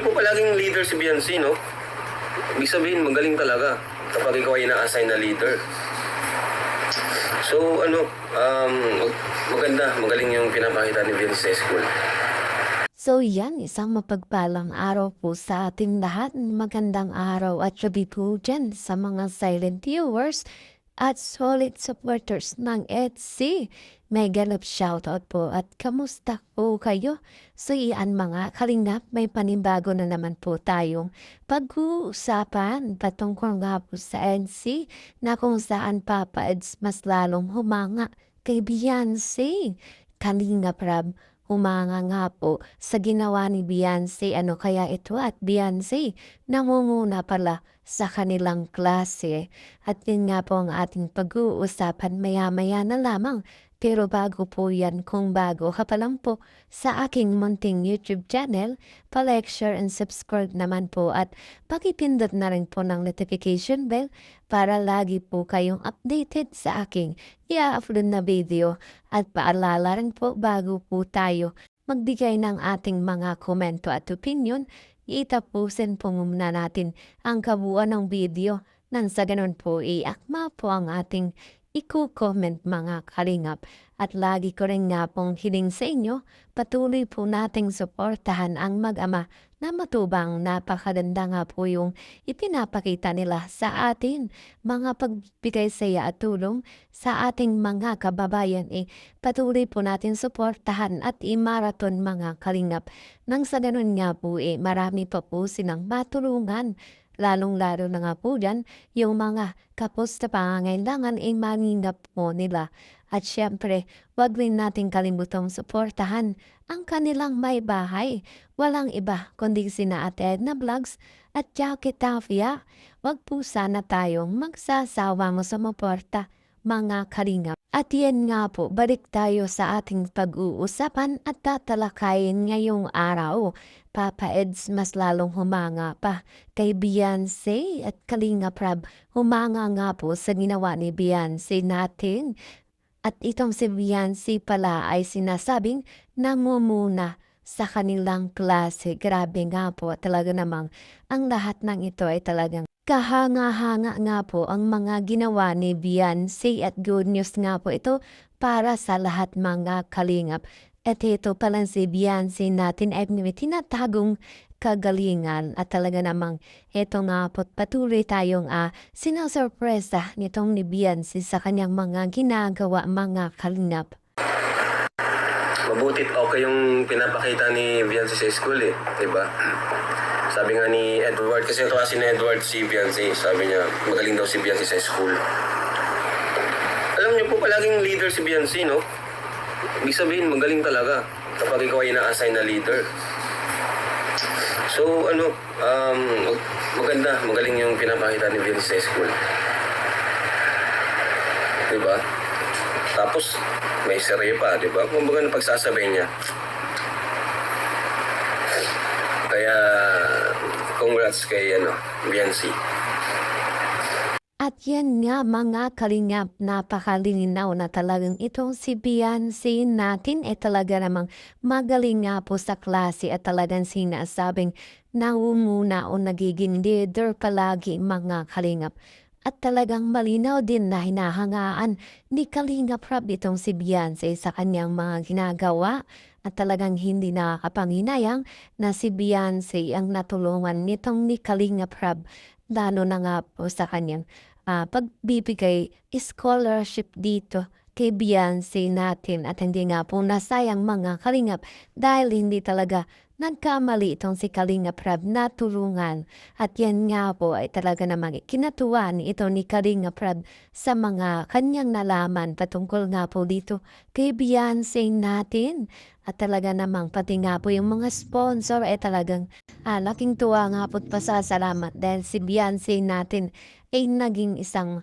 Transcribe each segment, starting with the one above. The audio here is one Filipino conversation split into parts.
po palaging leader si Beyonce, no? Ibig sabihin, magaling talaga kapag ikaw ay na-assign na leader. So, magaling yung pinapakita ni Beyonce sa school. So yan, isang mapagpalang araw po sa ating lahat. Magandang araw at gabi po dyan sa mga silent viewers at solid supporters ng EDC. May galap shoutout po at kamusta po kayo? So iyan mga kalingap, may panibago na naman po tayong pag-uusapan patungkol nga po sa EDC na kung saan Papa Eds mas lalong humanga kay Beyonce. Kalingap Rab, humanga nga po sa ginawa ni Beyonce. Ano kaya ito at Beyonce nangunguna pala sa kanilang klase. At yun nga po ang ating pag-uusapan maya-maya na lamang. Pero bago po yan, kung bago ka pa lang po sa aking munting YouTube channel, pa-like, share, and subscribe naman po at pakipindot na rin po ng notification bell para lagi po kayong updated sa aking i-upload na video. At paalala rin po bago po tayo magbigay ng ating mga komento at opinion, itapusin po muna natin ang kabuuan ng video nang sa ganun po i-akma po ang ating i-comment mga kalingap. At lagi ko rin nga pong hiling sa inyo, patuloy po nating suportahan ang mag-ama na matubang. Napakaganda nga po yung ipinapakita nila sa atin. Mga pagbigay saya at tulong sa ating mga kababayan, patuloy po natin suportahan at i-marathon mga kalingap. Nang sa ganun nga po marami pa po silang matulungan. Lalong-lalo na nga po dyan, yung mga kapos na pangangailangan maningap po nila. At syempre, wag rin natin kalimutang suportahan ang kanilang may bahay. Walang iba kundi sina Ate Edna Vlogs at Jackie Tafia. Wag po sana tayong magsasawa mo sa suporta, mga kalingap. At yan nga po, balik tayo sa ating pag-uusapan at tatalakayin ngayong araw. Papa Eds mas lalong humanga pa kay Beyonce at Kalingap Rab. Humanga nga po sa ginawa ni Beyonce natin. At itong si Beyonce pala ay sinasabing nangumuna sa kanilang klase. Grabe nga po, talaga namang ang lahat ng ito ay talagang kahanga-hanga nga po ang mga ginawa ni Beyonce at good news nga po ito para sa lahat mga kalingap. At ito pala si Beyonce natin ay may tinatagong kagalingan at talaga namang ito nga po patuloy tayong sinasurpresa nitong ni Beyonce sa kanyang mga ginagawa mga kalingap. Mabutit okay yung pinapakita ni Beyonce sa school diba? Sabi nga ni Edward, kasi kaklase ni Edward si Beyonce, sabi niya magaling daw si Beyonce sa school. Alam niyo po palaging leader si Beyonce, no? Ibig sabihin, magaling talaga kapag ikaw ay na-assign na leader. So, magaling yung pinapakita ni Beyonce sa school. Diba? Tapos, may serye pa, diba? Kumbaga na pagsasabay niya. Kaya, congrats kay Beyonce. At yan nga mga kalingap, napakalinaw na talagang itong si Beyonce natin talaga namang magaling nga po sa klase at talagang sinasabing nangunguna o nagiging leader palagi mga kalingap. At talagang malinaw din na hinahangaan ni Kalingap Rab itong si Beyonce sa kanyang mga ginagawa. At talagang hindi nakakapanginayang na si Beyonce ang natulungan nitong ni Kalingap Rab, lalo na nga po sa kanyang pagbibigay scholarship dito kay Beyonce natin. At hindi nga po nasayang mga kalingap dahil hindi talaga nagkamali itong si Kalingap Rab na tulungan. At yan nga po ay talaga namang kinatuwa ito ni Kalingap Rab sa mga kanyang nalaman patungkol nga po dito kay Beyonce natin. At talaga namang pati nga po yung mga sponsor ay talagang laking tuwa nga po at pasasalamat dahil si Beyonce natin ay naging isang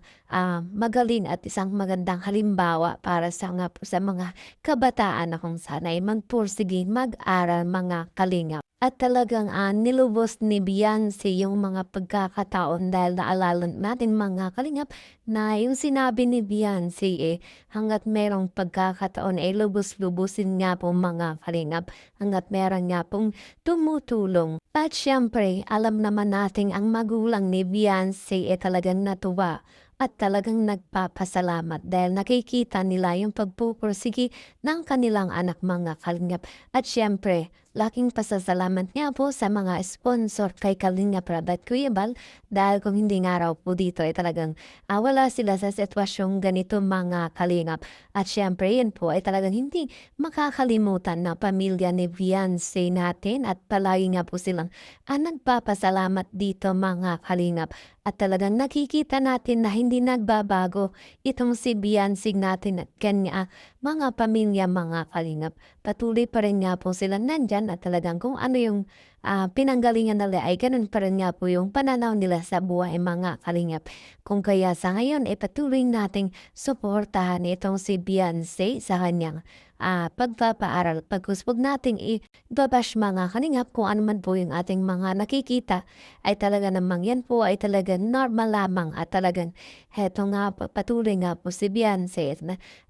magaling at isang magandang halimbawa para sa mga kabataan na kung saan ay magpursige mag-aral mga kalingap. At talagang nilubos ni Beyonce yung mga pagkakataon dahil naalala natin mga kalingap na yung sinabi ni Beyonce hanggat merong pagkakataon lubos-lubusin nga po mga kalingap, hanggat meron nga pong tumutulong At syempre, alam naman nating ang magulang ni Beyonce talagang natuwa at talagang nagpapasalamat dahil nakikita nila yung pagpupursigi ng kanilang anak mga Kalingap. At syempre, laking pasasalamat nga po sa mga sponsor kay Kalingap Rab at Kuya Bal dahil kung hindi nga raw po dito ay talagang wala sila sa sitwasyong ganito mga Kalingap. At syempre, yun po ay talagang hindi makakalimutan na pamilya ni Beyonce natin at palagi nga po silang nagpapasalamat dito mga Kalingap. At talagang nakikita natin na hindi nagbabago itong si Beyonce natin at kanya mga pamilya mga Kalingap. Patuloy pa rin nga po sila nandyan at talagang kung ano yung pinanggalingan nila ay ganun pa rin nga po yung pananaw nila sa buhay mga Kalingap. Kung kaya sa ngayon ay patuloy nating suportahan itong si Beyonce sa kanyang pagpapaaral. Pagkusbog nating ibabash mga Kalingap kung ano man po yung ating mga nakikita ay talaga namang yan po ay talagang normal lamang at talagang heto nga patuloy nga po si Beyonce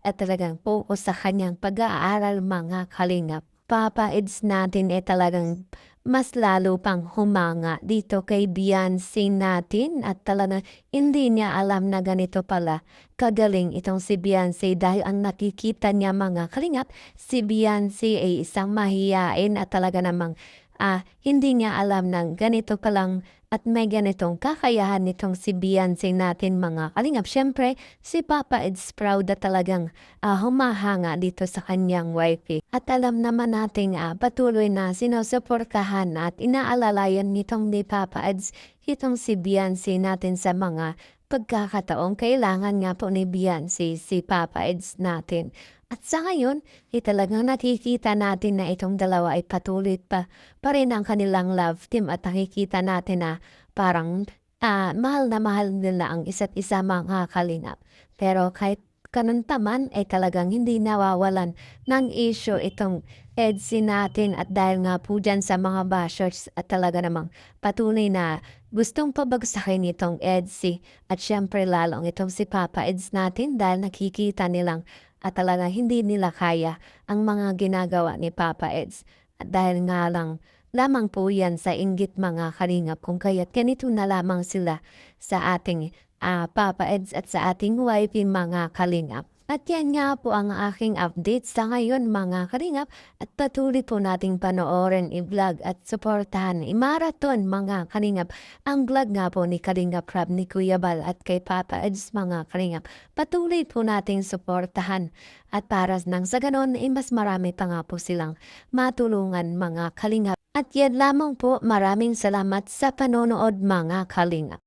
at talagang focus sa kanyang pag-aaral mga Kalingap. Papa Eds natin ay talagang mas lalo pang humanga dito kay Beyonce natin at talagang hindi niya alam na ganito pala kagaling itong si Beyonce dahil ang nakikita niya mga Kalingap, si Beyonce ay isang mahiyain at talaga namang hindi niya alam ng ganito palang at may ganitong kakayahan nitong si Beyonce natin mga Kalingap. Siyempre, si Papa Eds proud na talagang humahanga dito sa kanyang wifey. At alam naman natin patuloy na sinusuportahan at inaalalayan nitong ni Papa Eds itong si Beyonce natin sa mga pagkakataong kailangan nga po ni Beyonce si Papa Eds natin. At sa ngayon, talagang nakikita natin na itong dalawa ay patuloy pa rin ang kanilang love team at nakikita natin na parang mahal na mahal nila ang isa't isa mga Kalingap. Pero kahit ganun pa man ay talagang hindi nawawalan ng issue itong EDSI natin at dahil nga po dyan sa mga bashers at talaga namang patuloy na gustong pabagsakin itong EDSI at syempre lalong itong si Papa Eds natin dahil nakikita nilang at talaga hindi nila kaya ang mga ginagawa ni Papa Eds. At dahil nga lamang po yan sa inggit mga Kalingap kung kaya't ganito na lamang sila sa ating Papa Eds at sa ating wifey mga Kalingap. At yan nga po ang aking update sa ngayon mga Kalingap at patuloy po nating panoorin i-vlog at suportahan i-marathon mga Kalingap. Ang vlog nga po ni Kalingap Rab ni Kuya Bal at kay Papa Eds mga Kalingap. Patuloy po nating suportahan at para nang sa ganon mas marami pa nga po silang matulungan mga Kalingap. At yan lamang po, maraming salamat sa panonood mga Kalingap.